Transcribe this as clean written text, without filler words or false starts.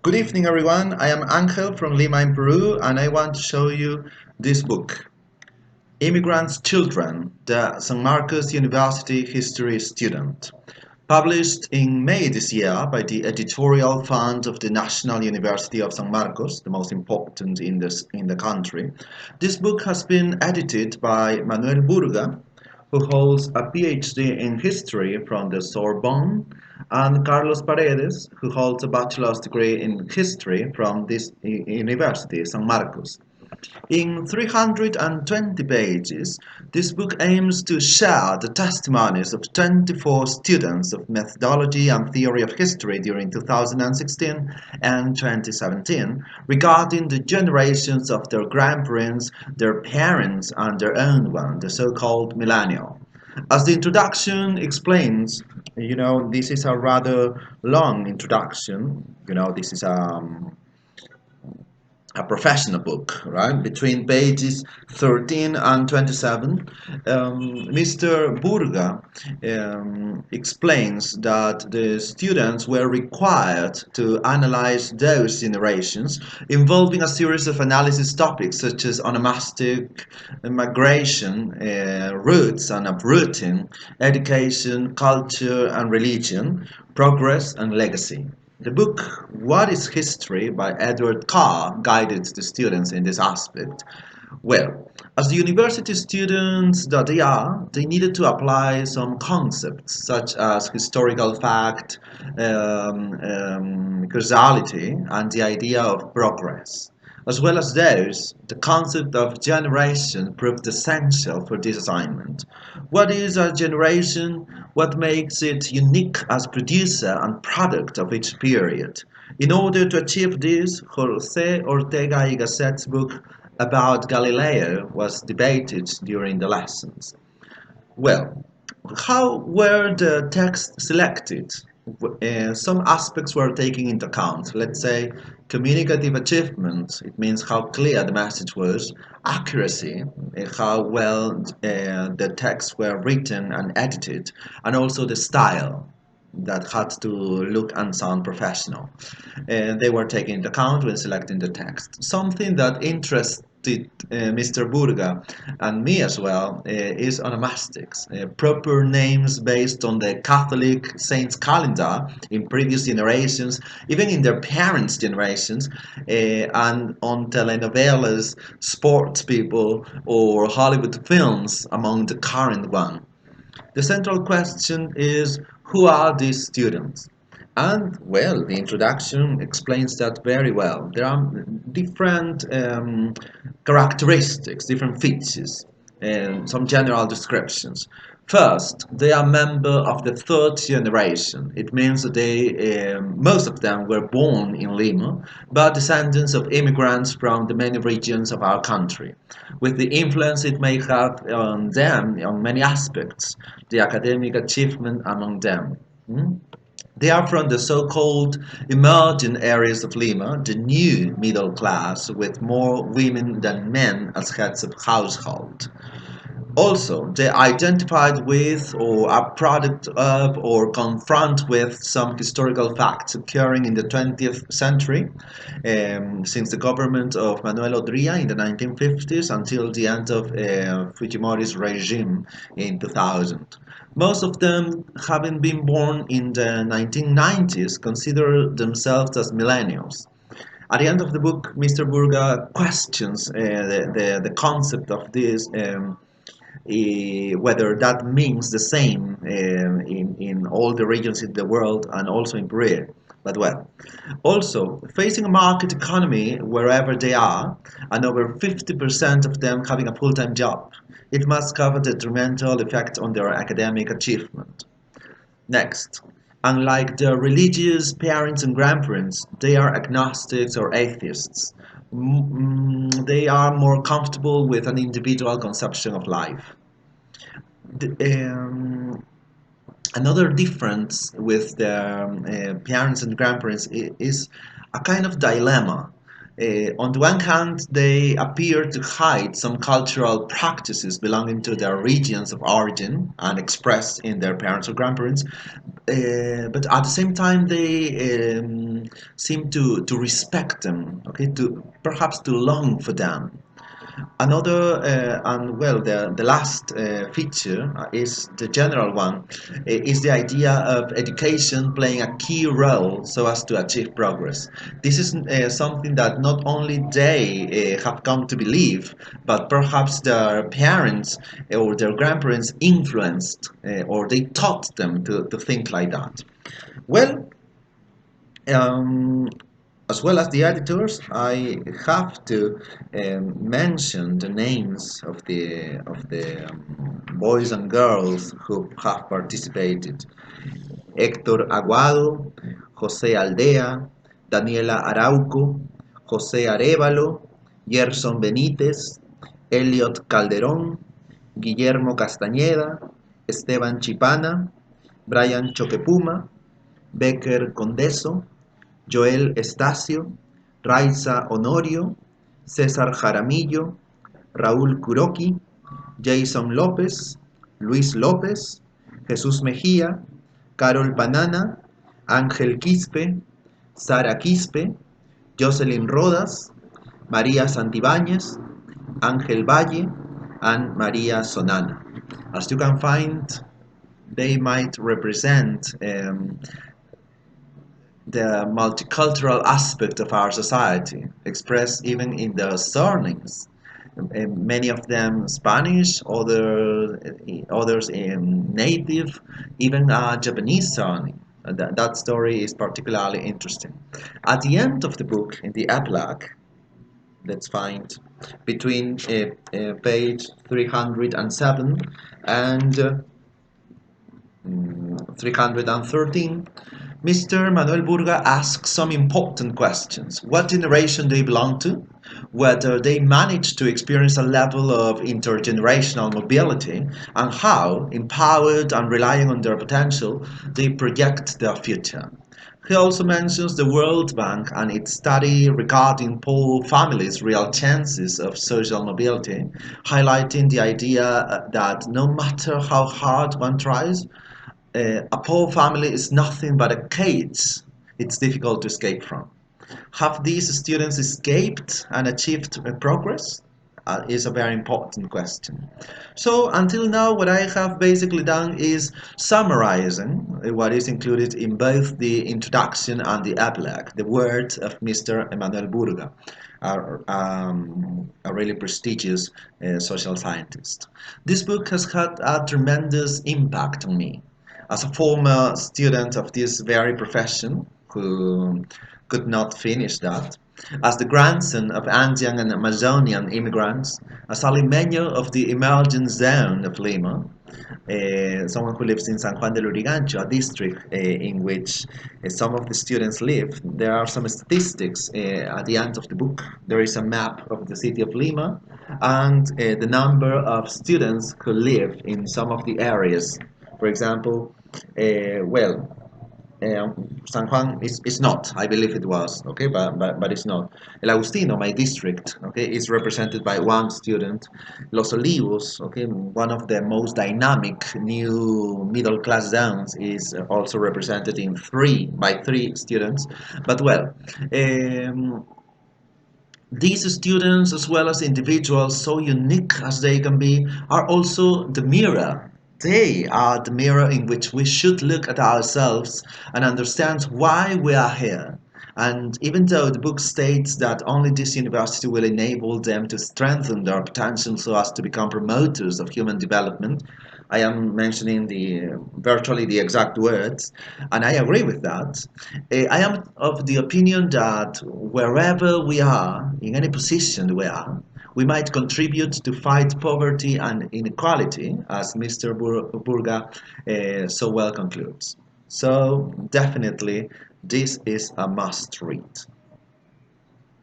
Good evening, everyone. I am Angel from Lima in Peru, and I want to show you this book, Immigrants' Children, the San Marcos University History Student. Published in May this year by the Editorial Fund of the National University of San Marcos, the most important in the country. This book has been edited by Manuel Burga, who holds a PhD in history from the Sorbonne, and Carlos Paredes, who holds a bachelor's degree in history from this university, San Marcos. In 320 pages, this book aims to share the testimonies of 24 students of methodology and theory of history during 2016 and 2017 regarding the generations of their grandparents, their parents, and their own one, the so-called millennial. As the introduction explains, this is a rather long introduction. This is a professional book, right? Between pages 13 and 27, Mr. Burga explains that the students were required to analyze those generations, involving a series of analysis topics such as onomastic, migration, roots and uprooting, education, culture and religion, progress and legacy. The book What is History by Edward Carr guided the students in this aspect. Well, as the university students that they are, they needed to apply some concepts such as historical fact, causality, and the idea of progress. As well as those, the concept of generation proved essential for this assignment. What is a generation? What makes it unique as producer and product of each period? In order to achieve this, José Ortega y Gasset's book about Galileo was debated during the lessons. Well, how were the texts selected? Some aspects were taken into account. Let's say communicative achievement, it means how clear the message was, accuracy, how well the texts were written and edited, and also the style that had to look and sound professional. They were taken into account when selecting the text. Something that interested Mr. Burga and me as well is onomastics, proper names based on the Catholic saints calendar in previous generations, even in their parents' generations, and on telenovelas, sports people, or Hollywood films among the current one. The central question is, who are these students? And well, the introduction explains that very well. There are different characteristics, different features, and some general descriptions. First, they are member of the third generation. It means that most of them were born in Lima, but descendants of immigrants from the many regions of our country, with the influence it may have on them on many aspects, the academic achievement among them. Hmm? They are from the so-called emerging areas of Lima, the new middle class, with more women than men as heads of household. Also, they identified with or are product of or confront with some historical facts occurring in the 20th century, since the government of Manuel Odría in the 1950s until the end of Fujimori's regime in 2000. Most of them, having been born in the 1990s, consider themselves as millennials. At the end of the book, Mr. Burga questions the concept of this, whether that means the same in all the regions in the world and also in Peru. But well, also facing a market economy wherever they are, and over 50% of them having a full-time job, it must have a detrimental effect on their academic achievement. Next, unlike their religious parents and grandparents, they are agnostics or atheists. They are more comfortable with an individual conception of life. The, another difference with their parents and grandparents is a kind of dilemma. On the one hand, they appear to hide some cultural practices belonging to their regions of origin and expressed in their parents or grandparents, but at the same time, they seem to respect them, okay, to perhaps to long for them. Another, and well, the last feature is the general one, is the idea of education playing a key role so as to achieve progress. This is something that not only they have come to believe, but perhaps their parents or their grandparents influenced or they taught them to think like that. Well, um, as well as the editors, I have to mention the names of the boys and girls who have participated. Héctor Aguado, José Aldea, Daniela Arauco, José Arevalo, Gerson Benítez, Elliot Calderón, Guillermo Castañeda, Esteban Chipana, Brian Choquepuma, Becker Condeso, Joel Estacio, Raiza Honorio, César Jaramillo, Raúl Kuroki, Jason López, Luis López, Jesús Mejía, Carol Banana, Ángel Quispe, Sara Quispe, Jocelyn Rodas, María Santibáñez, Ángel Valle, and María Sonana. As you can find, they might represent the multicultural aspect of our society, expressed even in their surnames. Many of them Spanish, others in native, even a Japanese surname. That story is particularly interesting. At the end of the book, in the epilogue, let's find between page 307 and 313, Mr. Manuel Burga asks some important questions. What generation they belong to? Whether they manage to experience a level of intergenerational mobility, and how, empowered and relying on their potential, they project their future. He also mentions the World Bank and its study regarding poor families' real chances of social mobility, highlighting the idea that no matter how hard one tries, a poor family is nothing but a cage it's difficult to escape from. Have these students escaped and achieved progress? Is a very important question. So until now, what I have basically done is summarizing what is included in both the introduction and the epilogue, the words of Mr. Emmanuel Burga, a really prestigious social scientist. This book has had a tremendous impact on me. As a former student of this very profession, who could not finish that, as the grandson of Andean and Amazonian immigrants, as a limeño of the emergent zone of Lima, someone who lives in San Juan del Urigancho, a district in which some of the students live. There are some statistics at the end of the book. There is a map of the city of Lima and the number of students who live in some of the areas. For example, well, San Juan is not. I believe it was, okay, but it's not. El Agustino, my district, okay, is represented by one student. Los Olivos, okay, one of the most dynamic new middle class zones, is also represented in by three students. But well, these students, as well as individuals, so unique as they can be, are also the mirror. They are the mirror in which we should look at ourselves and understand why we are here. And even though the book states that only this university will enable them to strengthen their potential so as to become promoters of human development, I am mentioning the virtually the exact words, and I agree with that. I am of the opinion that wherever we are, in any position we are, we might contribute to fight poverty and inequality, as Mr. Burga so well concludes. So definitely, this is a must read.